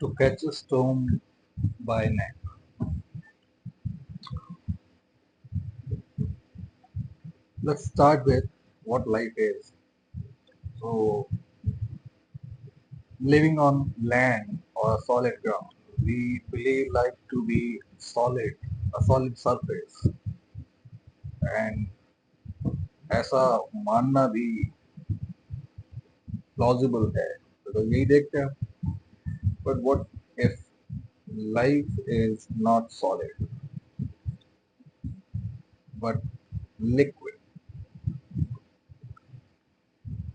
To catch a storm by neck. Let's start with what life is. So, living on land or solid ground, we believe life to be solid, a solid surface, and ऐसा मानना भी plausible है because यही देखते हैं. But what if life is not solid but liquid?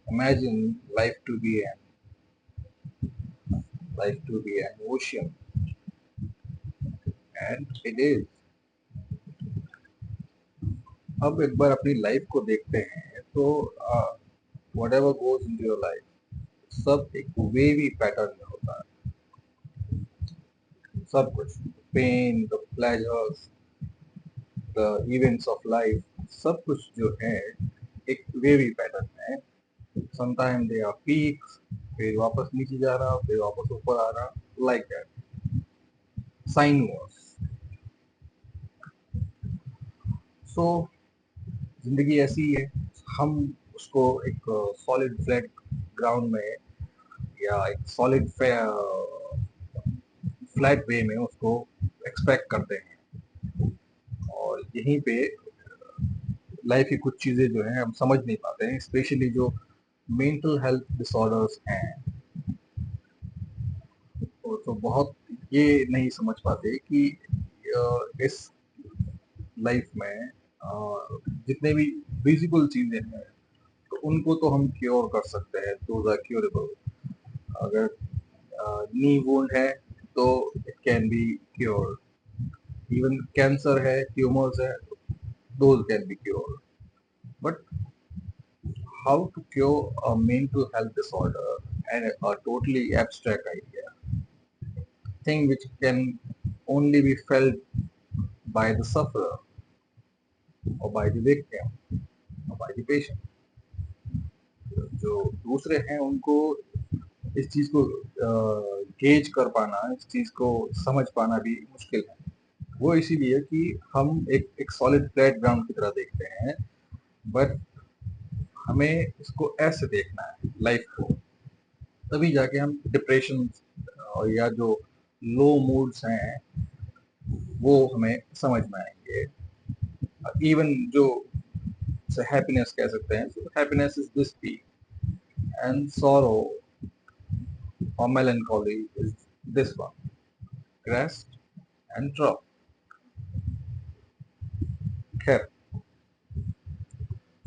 Imagine life to be an ocean, and it is. अब एक बार अपनी लाइफ को देखते हैं तो whatever goes into your life सब एक वेवी पैटर्न में होता है. सब कुछ, pain, the pleasures, the events of life, सब कुछ जो है एक वेवी पैटर्न में है. समटाइम दे आर पीक्स, फिर वापस नीचे जा रहा, फिर वापस ऊपर आ रहा, लाइक दैट, साइन वॉस. सो जिंदगी ऐसी ही है. हम उसको एक सॉलिड फ्लैट ग्राउंड में या एक सॉलिड फ्लैट वे में उसको एक्सपेक्ट करते हैं, और यहीं पे लाइफ की कुछ चीजें जो है हम समझ नहीं पाते हैं, स्पेशली जो मेंटल हेल्थ डिसऑर्डर्स हैं. तो बहुत ये नहीं समझ पाते कि इस लाइफ में जितने भी विजिबल चीजें हैं तो उनको तो हम क्योर कर सकते हैं, दोज आर क्योरेबल. अगर नी वुंड है तो it can be cure. Even cancer है, ट्यूमर्स है, those can be cured. But how to cure a mental health disorder and a totally abstract idea, thing which can only be felt by the sufferer or by the victim or by the patient. जो दूसरे हैं उनको इस चीज को gauge कर पाना, इस चीज को समझ पाना भी मुश्किल है. वो इसीलिए कि हम एक सॉलिड फ्लैट ग्राउंड की तरह देखते हैं, बट हमें इसको ऐसे देखना है लाइफ को, तभी जाके हम डिप्रेशन और या जो लो मूड्स हैं वो हमें समझ में आएंगे. इवन जो हैप्पीनेस कह सकते हैं, happiness is this peak, and sorrow or melancholy is this one, crest and drop. Okay.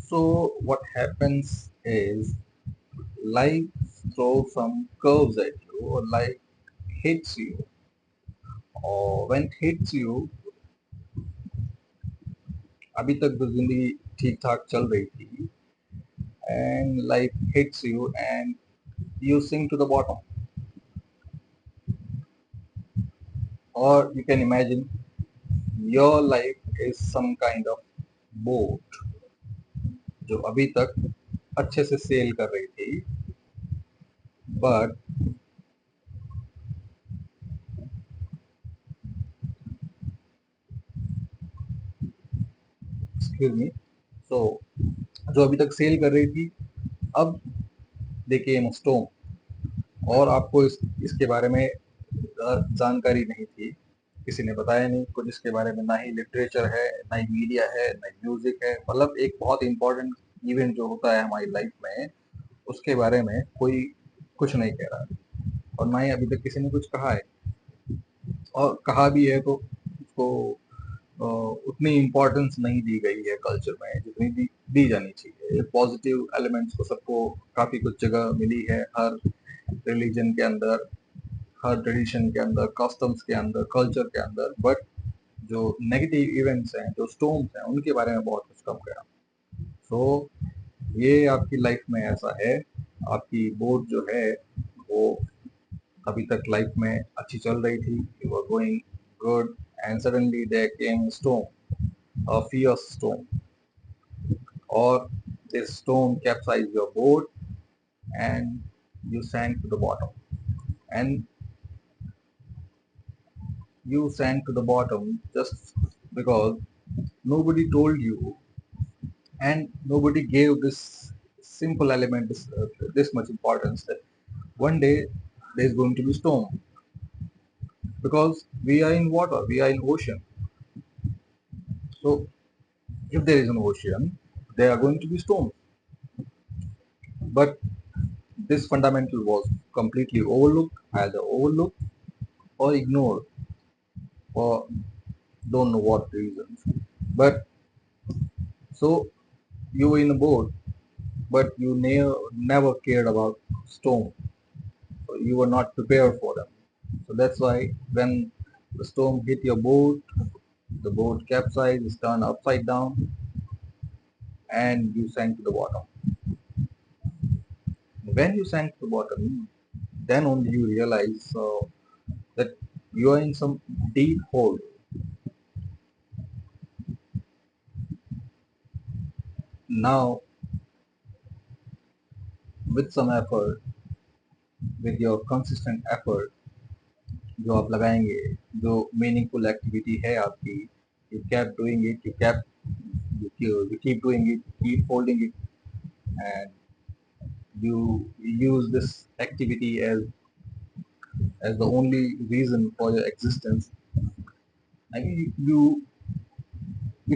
So what happens is life throws some curves at you, or life hits you, or when it hits you, अभी तक तो जिंदगी ठीक ठाक चल रही थी, and life hits you and you sink to the bottom. Or you can imagine your life is some kind of boat जो अभी तक अच्छे से सेल कर रही थी, बट एक्सक्यूज मी, सो जो अभी तक सेल कर रही थी, अब देखिए स्टॉर्म, और आपको इसके बारे में जानकारी नहीं थी, किसी ने बताया नहीं कुछ इसके बारे में, ना ही लिटरेचर है, ना ही मीडिया है, ना ही म्यूजिक है. मतलब एक बहुत इंपॉर्टेंट इवेंट जो होता है हमारी लाइफ में, उसके बारे में कोई कुछ नहीं कह रहा, और ना ही अभी तक किसी ने कुछ कहा है. और कहा भी है तो उसको उतनी इम्पोर्टेंस नहीं दी गई है कल्चर में जितनी दी जानी चाहिए. पॉजिटिव एलिमेंट्स को सबको काफ़ी कुछ जगह मिली है, हर रिलीजन के अंदर, हर ट्रेडिशन के अंदर, कस्टम्स के अंदर, कल्चर के अंदर, बट जो नेगेटिव इवेंट्स हैं, जो स्टोम्स हैं, उनके बारे में बहुत कुछ कम करा. सो ये आपकी लाइफ में ऐसा है, आपकी बोट जो है वो अभी तक लाइफ में अच्छी चल रही थी, you are going good, and suddenly there came storm, a fierce storm, or this storm capsized your boat and you sank to the bottom. And you sank to the bottom just because nobody told you and nobody gave this simple element this much importance that one day there's going to be storm because we are in water, we are in ocean. So if there is an ocean, there are going to be storms. But this fundamental was completely overlooked, either overlooked or ignored for don't know what reasons. But so you were in a boat, but you never cared about storm. So you were not prepared for them. So that's why when the storm hit your boat, the boat capsized, is turned upside down, and you sank to the bottom. When you sank to the bottom, then only you realize that you are in some deep hole. Now, with some effort, with your consistent effort, जो आप लगाएंगे, जो meaningful activity है आपकी, you kept doing it, you keep doing it, you keep holding it, and you use this activity as the only reason for your existence. I mean, you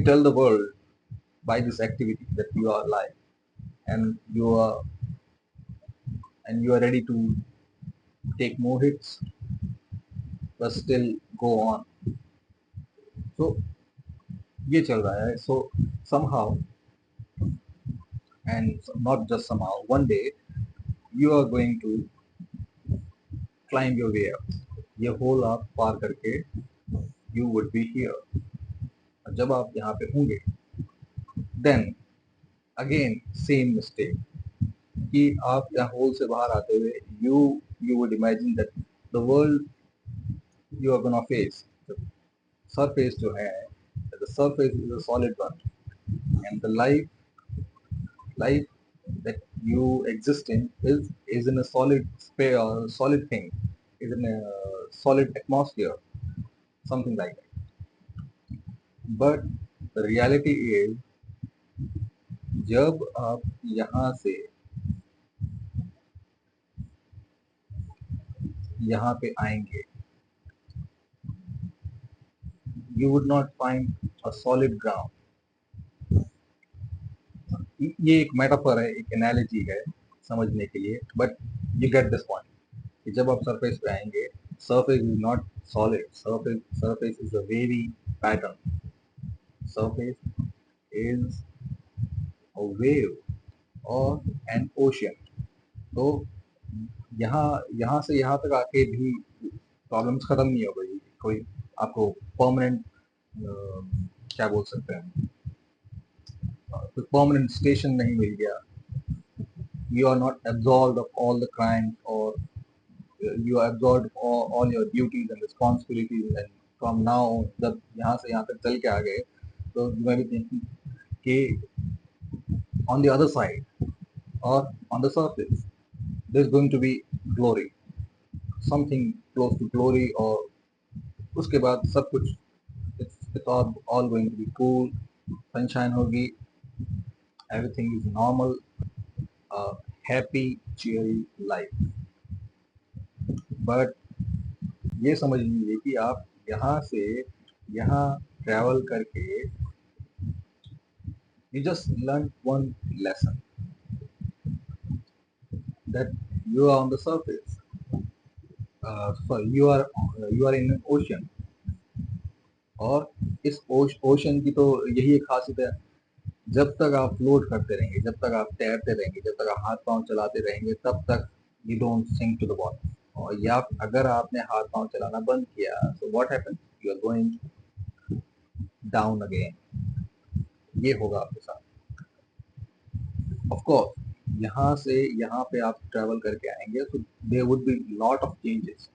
tell the world by this activity that you are alive and you are ready to take more hits, but still go on. So ये चल रहा है. So somehow, and not just somehow, one day you are going to climb your way up. ये whole आप पार करके you would be here. और जब आप यहाँ पे होंगे, then again same mistake कि आप यहाँ होल से बाहर आते हुए you would imagine that the world you are gonna face, the surface जो है, the surface is a solid one, and the life that you exist in is in a solid sphere or solid thing, is in a solid atmosphere, something like that. But the reality is जब आप यहाँ से यहाँ पे आएंगे, you would not find a solid ground. ये एक metaphor है, एक एनालॉजी है समझने के लिए, but you get this point कि जब आप सरफेस पे आएंगे, surface is not solid, surface is a very pattern, surface is a wave और एन ओशियन. तो यहाँ यहाँ से यहाँ तक आके भी प्रॉब्लम्स खत्म नहीं हो गई. कोई आपको परमानेंट क्या बोल सकते हैं, कोई परमानेंट स्टेशन नहीं मिल गया. You are not absolved of all the crimes, or you are absolved of all your duties and responsibilities, and from now जब यहाँ से यहाँ तक चल के आ गए, तो you may be thinking कि on the other side or on the surface there's going to be glory, something close to glory, or उसके बाद सब कुछ it's all going to be cool, sunshine होगी, everything is normal, happy cheery life. But ये समझ लीजिए कि आप यहाँ से यहाँ ट्रैवल करके you just learn one lesson, that you are on the surface, sorry, you are in an ocean. और इस ओशन की तो यही एक खासियत है, जब तक आप फ्लोट करते रहेंगे, जब तक आप तैरते रहेंगे, जब तक आप हाथ पांव चलाते रहेंगे, तब तक you don't sink to the bottom. और या अगर आपने हाथ पांव चलाना बंद किया, so what happens, you are going down again. ये होगा आपके साथ. ऑफ कोर्स यहाँ से यहाँ पे आप ट्रैवल करके आएंगे, तो there would be lot of changes.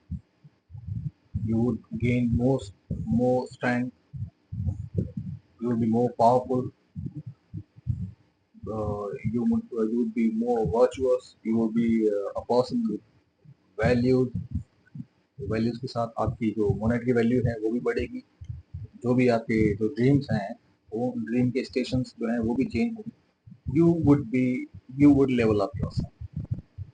You would gain more strength, you would be more powerful, you would be more virtuous, you would be a person with values, values के साथ आपकी जो मॉनेटरी वैल्यू है वो भी बढ़ेगी, जो भी आपके जो ड्रीम्स हैं वो ड्रीम के स्टेशंस जो हैं वो भी चेंज होंगे। You would level up yourself,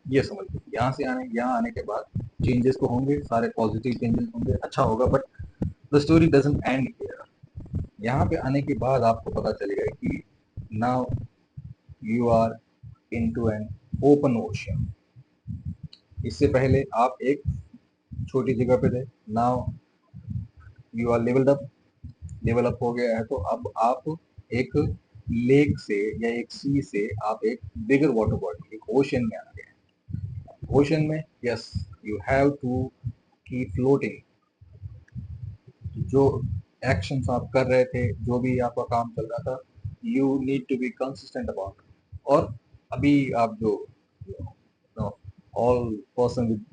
ये समझ लो। यहाँ आने के बाद चेंजेस तो होंगे, सारे पॉजिटिव चेंजेस होंगे, अच्छा होगा, but the story doesn't end here. यहाँ पे आने के बाद आपको पता चलेगा कि now you are into an open ocean. इससे पहले आप एक छोटी जगह पे थे, now you are level up हो गया है, तो अब आप एक लेक से या एक सी से आप एक बिगर वाटर बॉडी, एक ओशन में आ गए। ओशन में yes, you have to keep floating. जो एक्शंस आप कर रहे थे, जो भी आपका काम चल रहा था, you need to be consistent about. और अभी आप जो all person with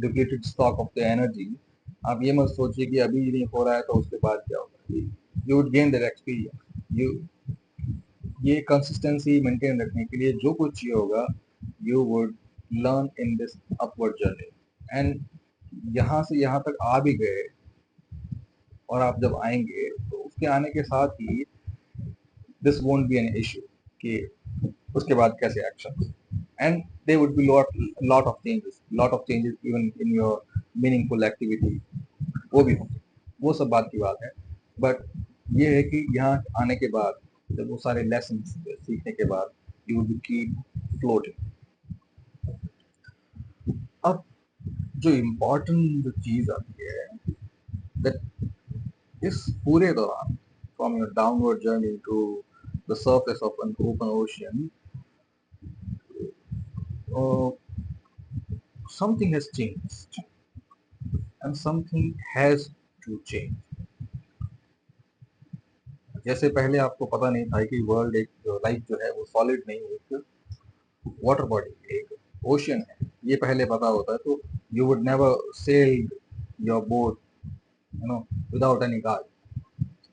depleted stock of the energy, आप ये मत सोचिए कि अभी नहीं हो रहा है तो उसके बाद क्या होगा। You would gain that experience. You ये कंसिस्टेंसी मेंटेन रखने के लिए जो कुछ चाहिए होगा, you would learn in this upward journey. And यहाँ से यहाँ तक आ भी गए, और आप जब आएंगे तो उसके आने के साथ ही this won't be an issue कि उसके बाद कैसे action. And they would be lot of changes even in your meaningful activity, वो भी होंगे, वो सब बात की बात है। बट ये है कि यहाँ आने के बाद जब वो सारे लेसन सीखने के बाद यू वुड कीप फ्लोटिंग। अब जो इम्पोर्टेंट जो चीज आती है, दैट इस पूरे दौरान from your downward journey to the surface of an open ocean, uh, something has changed and something has to change. जैसे पहले आपको पता नहीं था कि वर्ल्ड एक लाइफ जो है वो सॉलिड नहीं, एक वाटर बॉडी, एक ओशन है, ये पहले पता होता है तो you would never sell your boat without any guide.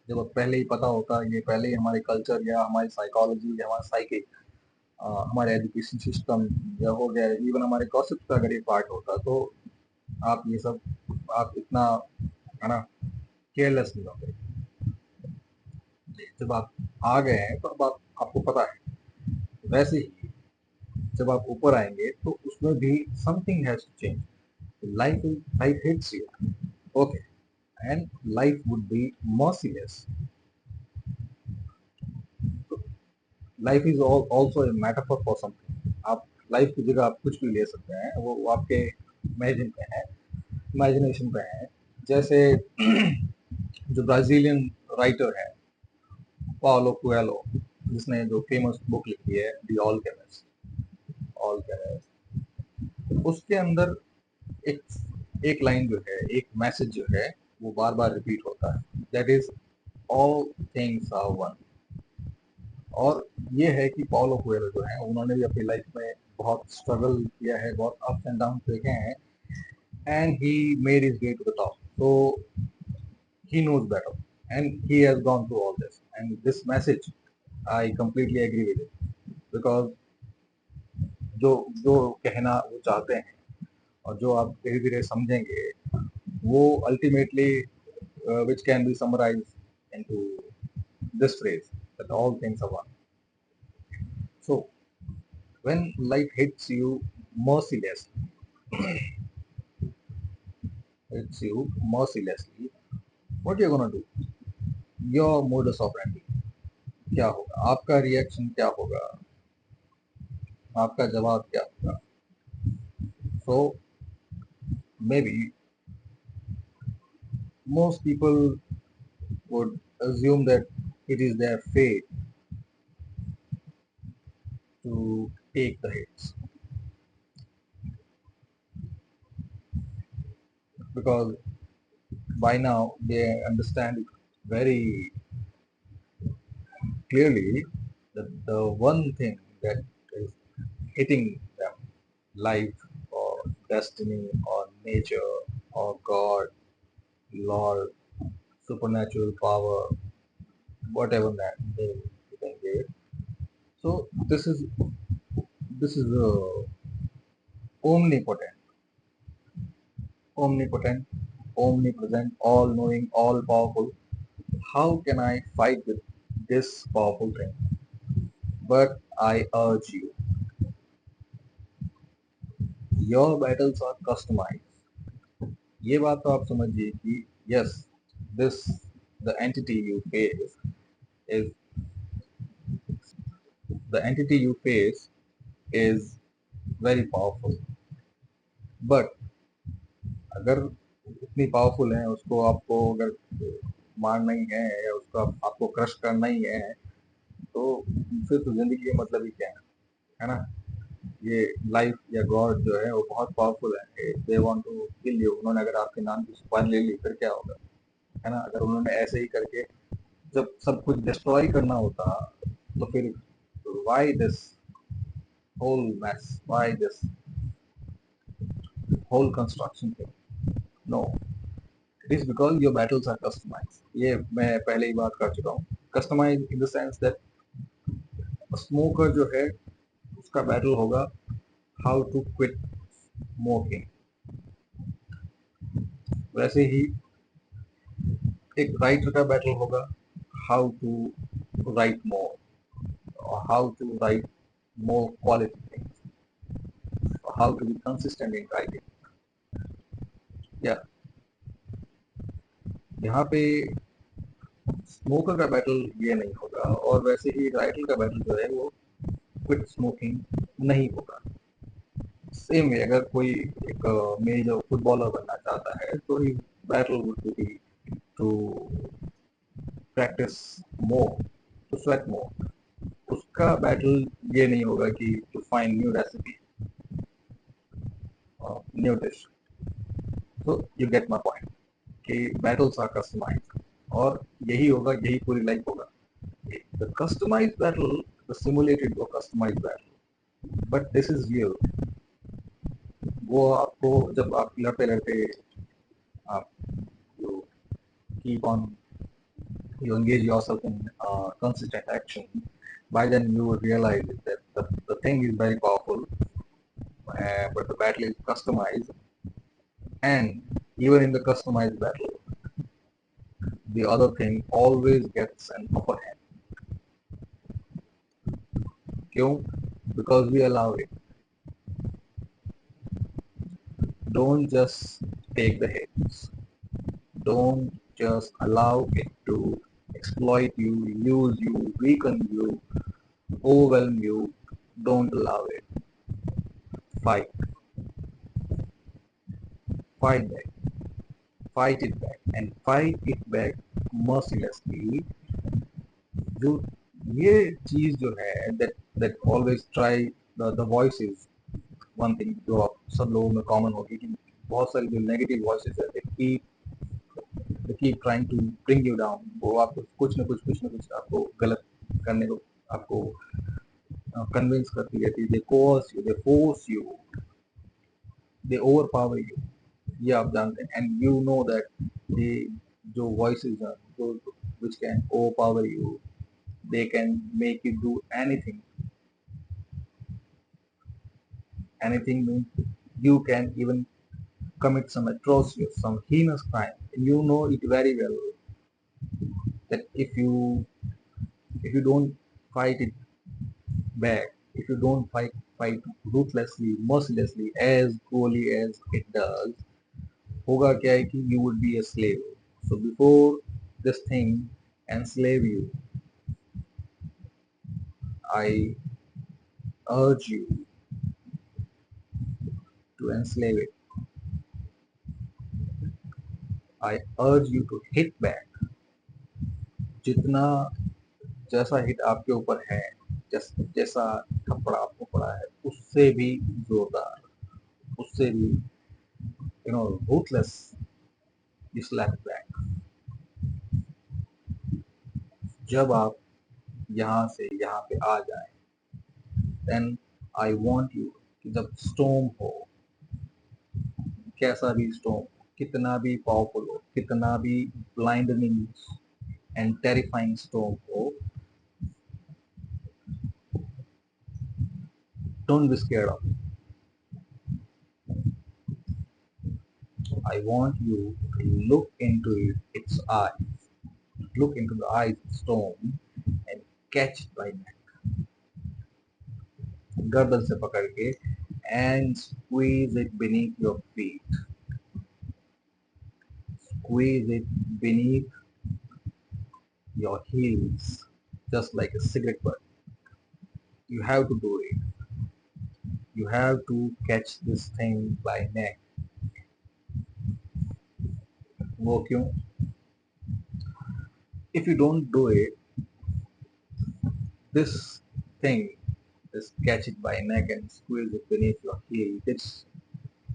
जब पहले ही पता होता, ये पहले ही हमारे कल्चर या हमारी साइकोलॉजी या हमारा साइकिक, हमारे एजुकेशन सिस्टम या हो गया, इवन हमारे गॉसिप का अगर ये पार्ट होता तो आप ये सब आप इतना है ना केयरलेस नहीं होते। जब आप आ गए हैं तो अब आपको पता है। वैसे ही जब आप ऊपर आएंगे तो उसमें भी something has to change. Life hits you, okay, and life would be merciless. Life is also a metaphor for something. आप लाइफ की जगह आप कुछ भी ले सकते हैं, वो आपके इमेजिन पे है, इमेजिनेशन पे है। जैसे जो ब्राजीलियन राइटर है पाओलो कुएलो, जिसने जो फेमस बुक लिखी है दी ऑल केमिस्ट, उसके अंदर एक एक लाइन जो है, एक मैसेज जो है, वो बार बार रिपीट होता है, that is all things are one. और ये है कि पाओलो कुएलो जो है, उन्होंने भी अपनी लाइफ में बहुत स्ट्रगल किया है, बहुत अप्स एंड डाउन देखे हैं, and he made his way to the top. So he knows better, and he has gone through all this. And this message, I completely agree with it, because जो जो कहना वो चाहते हैं और जो आप धीरे धीरे समझेंगे, वो ultimately which can be summarized into this phrase, that all things are one. So when life hits you mercilessly, what you're gonna do? Your modus operandi क्या होगा, आपका रिएक्शन क्या होगा, आपका जवाब क्या होगा? So maybe most people would assume that it is their fate to take the hits, because by now they understand it very clearly that the one thing that is hitting them, life or destiny or nature or God, Lord, supernatural power, whatever that name you can give. So this is omnipotent. omnipotent, omnipresent, all-knowing, all-powerful. How can I fight with this powerful thing? But I urge you, your battles are customized. ये बात तो आप समझिए कि yes, this the entity you face is the entity you face is very powerful. But अगर इतनी powerful है उसको आपको अगर मारना ही है या उसको आपको क्रश करना ही है तो फिर तो जिंदगी का मतलब ही क्या है ना? ये लाइफ या गॉड जो है वो बहुत पावरफुल है, they want to kill you. उन्होंने अगर आपके नाम की सुपारी ले ली फिर क्या होगा, है ना? अगर उन्होंने ऐसे ही करके जब सब कुछ डिस्ट्रॉय करना होता तो फिर why this whole mess, why this whole construction thing? No, it is because your battles are customize. ये मैं पहले ही बात कर चुका हूँ। Customize in the sense that smoker जो है उसका बैटल होगा हाउ टू क्विट स्मोकिंग। वैसे ही एक राइटर का बैटल होगा how to write more, or how to write more quality things, or how to be consistent in writing. या यहाँ पे स्मोकर का बैटल ये नहीं होगा और वैसे ही राइटर का बैटल जो है वो क्विट स्मोकिंग नहीं होगा। सेम वे अगर कोई एक मेजर फुटबॉलर बनना चाहता है तो ही battle would be to practice more, to sweat more. उसका बैटल ये नहीं होगा कि to find new recipe, new dish. So you get my point कि बैटल्स आर कस्टमाइज और यही होगा, यही पूरी लाइफ होगा। The customize battle, the simulated वो customize battle, but this is real. वो आपको जब आप लड़ते लड़ते आप you keep on, you engage yourself in consistent action, by then you will realize that the thing is very powerful, but the battle is customized, and even in the customized battle, the other thing always gets an upper hand. क्यों? Because we allow it. Don't just take the hits. Don't just allow it to exploit you, use you, weaken you, overwhelm you. Don't allow it. Fight. Fight back. Fight it back. And fight it back mercilessly. जो ये चीज जो है that always try the voices, one thing जो आप सब लोगों में कॉमन होगी कि बहुत सारी जो नेगेटिव वॉइसेस है they keep trying to bring you down। वो आपको कुछ न कुछ आपको गलत करने को आपको कन्विंस करती रहती है। they coerce you, they force you, they overpower you। ये आप जानते हैं and you know that ये जो voices हैं जो which can overpower you, they can make you do anything। Anything means you can even commit some atrocity, some heinous crime. You know it very well that if you don't fight it back, if you don't fight ruthlessly, mercilessly, as cruelly as it does, होगा क्या है कि you would be a slave। So before this thing enslave you, I urge you to enslave it। I urge you to hit back। जितना जैसा hit आपके ऊपर है, जैसा थप्पड़ आपको पड़ा है उससे भी जोरदार, उससे भी ruthless slap back। जब आप यहाँ से यहाँ पे आ जाए देन आई वांट यू कि जब स्टॉर्म हो, कैसा भी स्टॉर्म, कितना भी पावरफुल हो, कितना भी ब्लाइंडनिंग एंड टेरिफाइंग स्टॉर्म हो, don't be scared of. I want you to look into its eyes, look into the eyes of stone and catch it by neck, गर्दन से पकड़ के and squeeze it beneath your feet, squeeze it beneath your heels, just like a cigarette butt. You have to do it. You have to catch this thing by neck. वो क्यों? If you don't do it, this thing, this catch it by neck and squeeze it beneath your heel,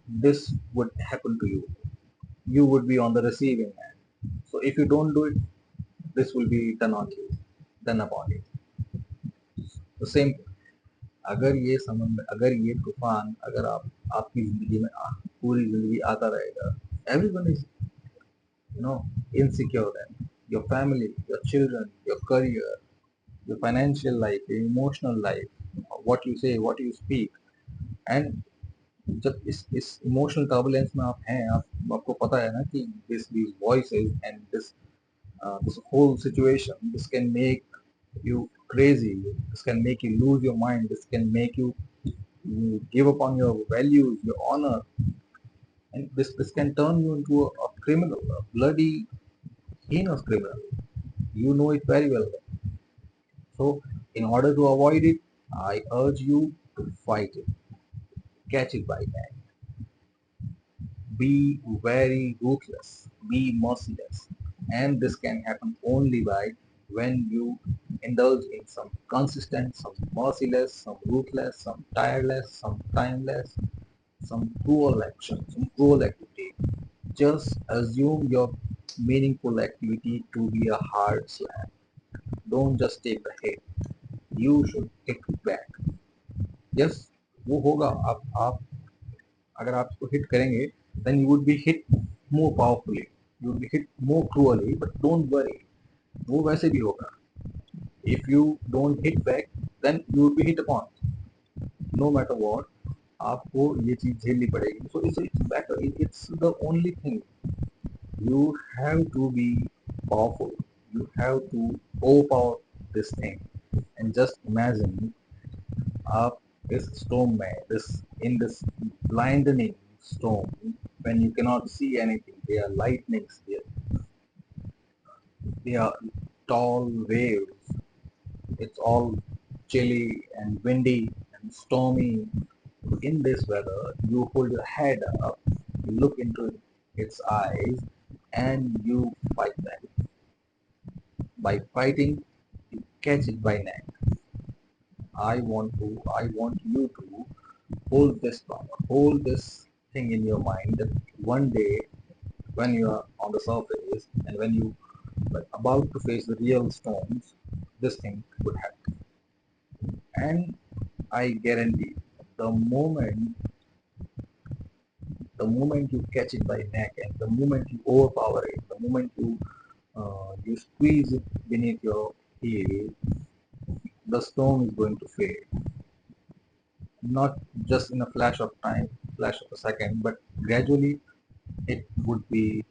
this would happen to you. You would be on the receiving end. So if you don't do it, this will be done on you, done upon you. The same thing. अगर ये समंदर, अगर ये तूफान, अगर आपकी जिंदगी में पूरी जिंदगी आता रहेगा, everyone is, insecure then. Your family, your children, your career, your financial life, your emotional life, what you say, what you speak, and जब इस इमोशनल टर्बुलेंस में आप हैं, आपको पता है ना कि these voices and this whole situation, this can make you crazy, this can make you lose your mind, this can make you give up on your values, your honor, and this can turn you into a criminal, a bloody heinous criminal. You know it very well. So in order to avoid it, I urge you to fight it, catch it by neck. Be very ruthless, be merciless, and this can happen only by when you indulge in some consistent, some merciless, some ruthless, some tireless, some timeless, some cruel action, some cruel activity. Just assume your meaningful activity to be a hard slap. Don't just take the hit. You should hit back. Yes, वो होगा. आप अगर आप इसको hit करेंगे, then you would be hit more powerfully, you would be hit more cruelly, but don't worry, वो वैसे भी होगा. If you don't hit back, then you would be hit upon, no matter what. आपको ये चीज झेलनी पड़ेगी. So it's better, it's the only thing. You have to be powerful, you have to overpower this thing. And just imagine, आप इस storm में, in this blinding storm, when you cannot see anything, there are lightnings, there are tall waves, it's all chilly and windy and stormy. In this weather, you hold your head up, you look into its eyes, and you fight back. By fighting, you catch it by neck. I want you to hold this power, hold this thing in your mind that one day when you are on the surface and when you are about to face the real storms, this thing would happen. And I guarantee the moment you catch it by neck and the moment you overpower it, the moment you squeeze it beneath your heel, the storm is going to fade. Not just in a flash of time, flash of a second, but gradually it would be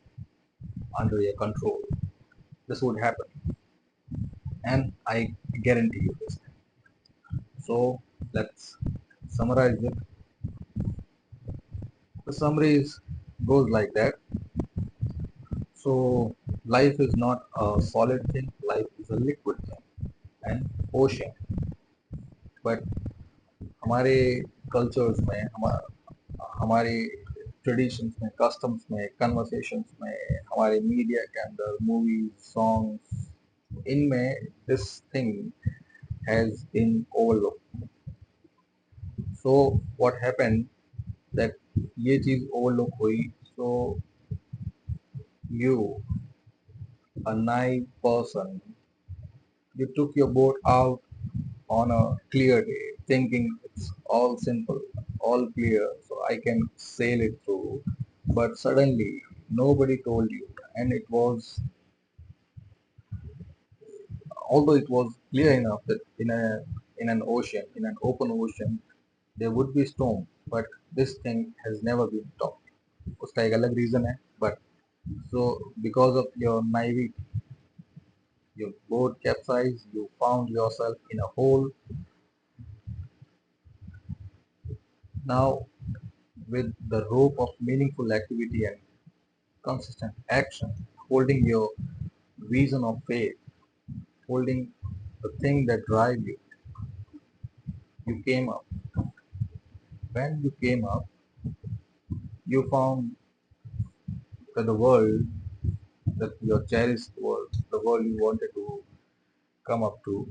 under your control. This would happen, and I guarantee you this. So let's summarize it. The goes like that. So life is not a solid thing, life is a liquid thing, an ocean. But हमारे cultures में, हमारे traditions में, customs में, conversations में, हमारे media के अंदर, movies, songs, इनमें this thing has been overlooked. So what happened that ये चीज ओवरलुक हुई. So you, a naive person, you took your boat out on a clear day, thinking it's all simple, all clear, so I can sail it through. But suddenly, nobody told you, and although it was clear enough that in an ocean, in an open ocean, there would be storm, but this thing has never been stopped. उसका एक अलग reason है, but so because of your naivety, your boat capsized, you found yourself in a hole. Now, with the rope of meaningful activity and consistent action, holding your vision of faith, holding the thing that drive you, you came up. When you came up, you found that the world, that your cherished world, the world you wanted to come up to,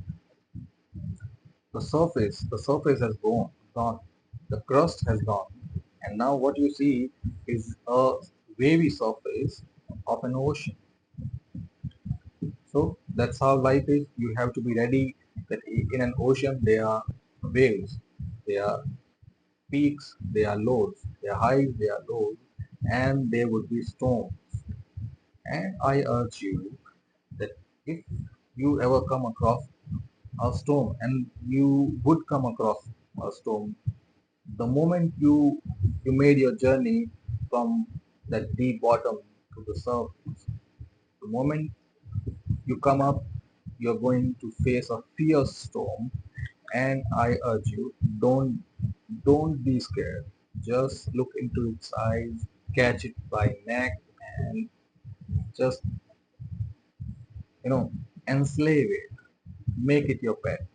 the surface has gone. The crust has gone. And now what you see is a wavy surface of an ocean. So that's how life is. You have to be ready that in an ocean there are waves, there are peaks, there are lows, there are highs, there are lows, and there would be storms. And I urge you that if you ever come across a storm, and you would come across a storm, the moment you made your journey from that deep bottom to the surface, the moment you come up, you're going to face a fierce storm. And I urge you, don't be scared. Just look into its eyes, catch it by neck, and just enslave it, make it your pet.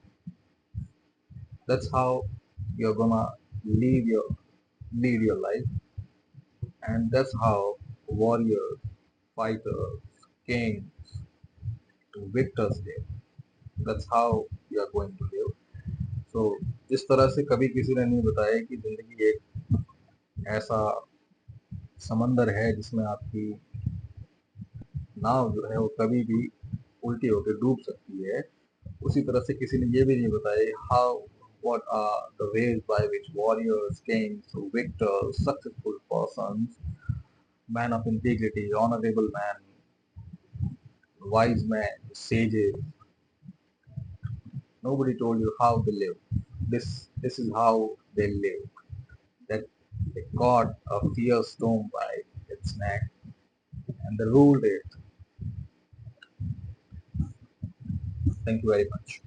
That's how you're gonna live your lead your life, and that's how warriors, fighters, kings, victors live. That's how you are going to live. So जिस तरह से कभी किसी ने नहीं बताया कि जिंदगी एक ऐसा समंदर है जिसमें आपकी नाव जो है वो कभी भी उल्टी होकर डूब सकती है, उसी तरह से किसी ने ये भी नहीं बताया how what are the ways by which warriors, kings, victors, successful persons, man of integrity, honorable man, wise men, sages, nobody told you how they live. This is how they live. That they caught a fierce storm by its neck and they ruled it. Thank you very much.